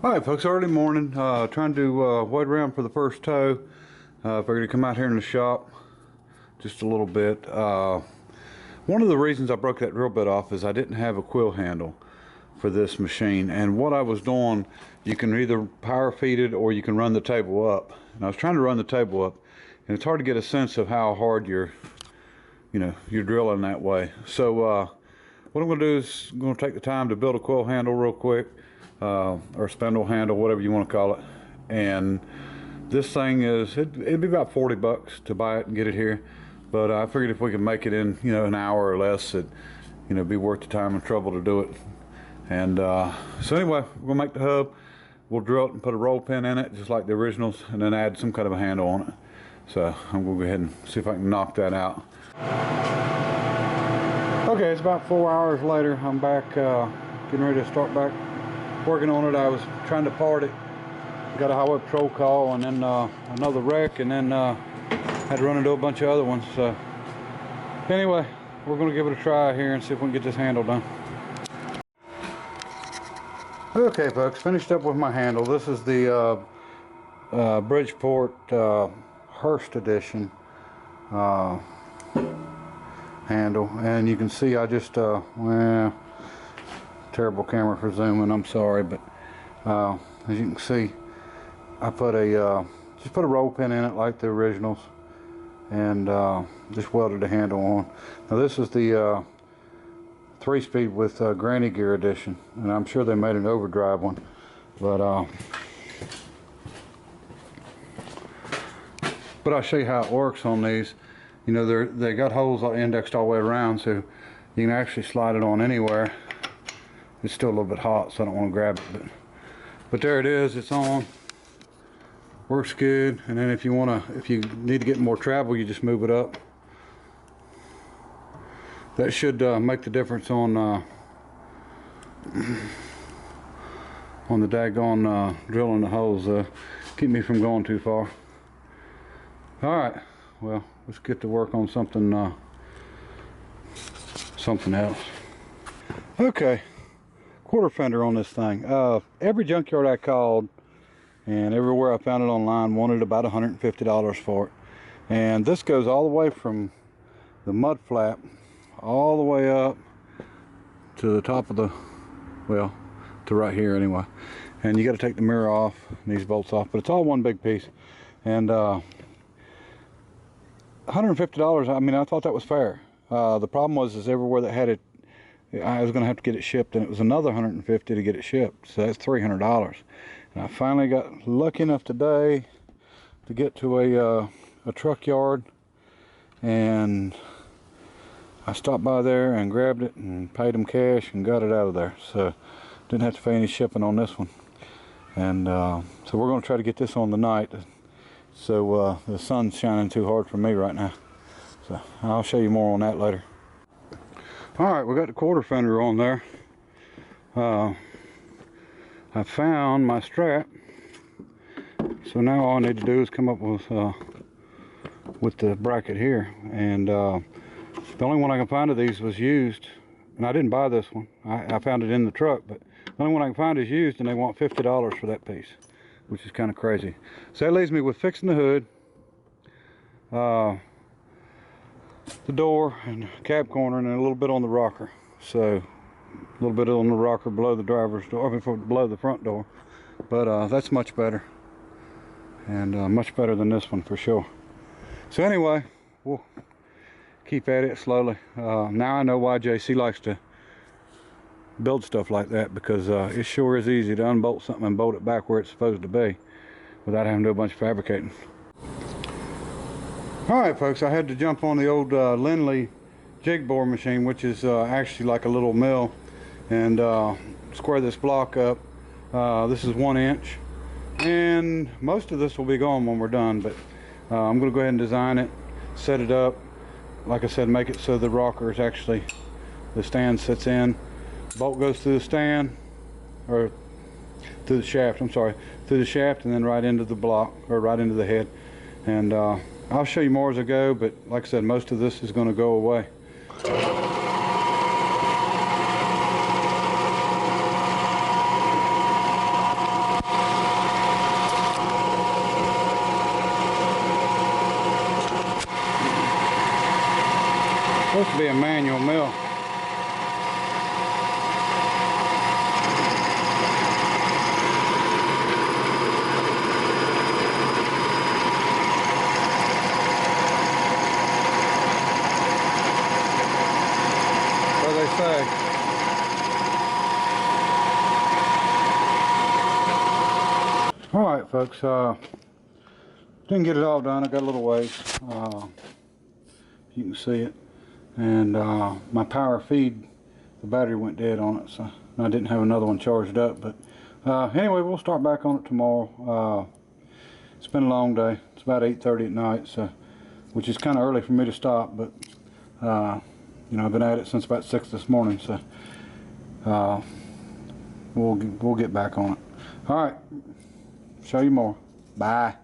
Alright folks, early morning, trying to wait around for the first tow. Figured to come out here in the shop just a little bit. One of the reasons I broke that drill bit off is I didn't have a quill handle for this machine, and what I was doing, you can either power feed it or you can run the table up, and I was trying to run the table up, and it's hard to get a sense of how hard you're drilling that way. So what I'm going to do is I'm going to take the time to build a quill handle real quick, or spindle handle, whatever you want to call it. And this thing is, it'd be about 40 bucks to buy it and get it here, but I figured if we could make it in an hour or less, it'd be worth the time and trouble to do it. And so anyway, we'll make the hub, we'll drill it and put a roll pin in it just like the originals, and then add some kind of a handle on it. So I'm going to go ahead and see if I can knock that out. Okay, it's about 4 hours later. I'm back, getting ready to start back working on it. I was trying to part it, got a highway patrol call, and then another wreck, and then had to run into a bunch of other ones. So anyway, we're going to give it a try here and see if we can get this handle done. Okay folks, finished up with my handle. This is the Bridgeport Hearst edition handle, and you can see I just well, terrible camera for zooming, I'm sorry, but as you can see, I put a just put a roll pin in it like the originals, and just welded the handle on. Now this is the 3-speed with Granny Gear edition, and I'm sure they made an overdrive one, but I'll show you how it works on these. They got holes indexed all the way around, so you can actually slide it on anywhere. It's still a little bit hot, so I don't want to grab it, but there it is. It's on. Works good. And then if you need to get more travel, you just move it up. That should make the difference on the daggone drilling the holes. Keep me from going too far. All right. Well, let's get to work on something else. Okay. Quarter fender on this thing. Every junkyard I called and everywhere I found it online wanted about $150 for it, and this goes all the way from the mud flap all the way up to the top of the, well, to right here anyway, and you got to take the mirror off and these bolts off, but it's all one big piece. And $150, I mean, I thought that was fair. The problem was everywhere that had it, I was going to have to get it shipped, and it was another $150 to get it shipped, so that's $300. And I finally got lucky enough today to get to a truck yard, and I stopped by there and grabbed it and paid them cash and got it out of there, so didn't have to pay any shipping on this one. And so we're going to try to get this on the night, so the sun's shining too hard for me right now, so I'll show you more on that later. Alright, we got the quarter fender on there. I found my strap, so now all I need to do is come up with the bracket here, and the only one I can find of these was used, and I didn't buy this one. I found it in the truck, but the only one I can find is used, and they want $50 for that piece, which is kind of crazy. So that leaves me with fixing the hood, the door and cab corner, and a little bit on the rocker. So a little bit on the rocker below the driver's door, I mean, below the front door, but that's much better, and much better than this one for sure. So anyway, we'll keep at it slowly. Now I know why JC likes to build stuff like that, because it sure is easy to unbolt something and bolt it back where it's supposed to be without having to do a bunch of fabricating. Alright folks, I had to jump on the old Lindley jig bore machine, which is actually like a little mill, and square this block up. This is 1 inch, and most of this will be gone when we're done, but I'm going to go ahead and design it, set it up, like I said, make it so the rocker is actually, the stand sits in, bolt goes through the stand, or through the shaft, I'm sorry, through the shaft, and then right into the block, or right into the head. And I'll show you more as I go, but like I said, most of this is going to go away. Supposed to be a manual mill. What do they say? All right, folks. Didn't get it all done. I got a little ways. You can see it. And my power feed, the battery went dead on it, so I didn't have another one charged up. But anyway, we'll start back on it tomorrow. It's been a long day. It's about 8:30 at night, so which is kind of early for me to stop. But you know, I've been at it since about 6 this morning, so we'll get back on it. All right, show you more. Bye.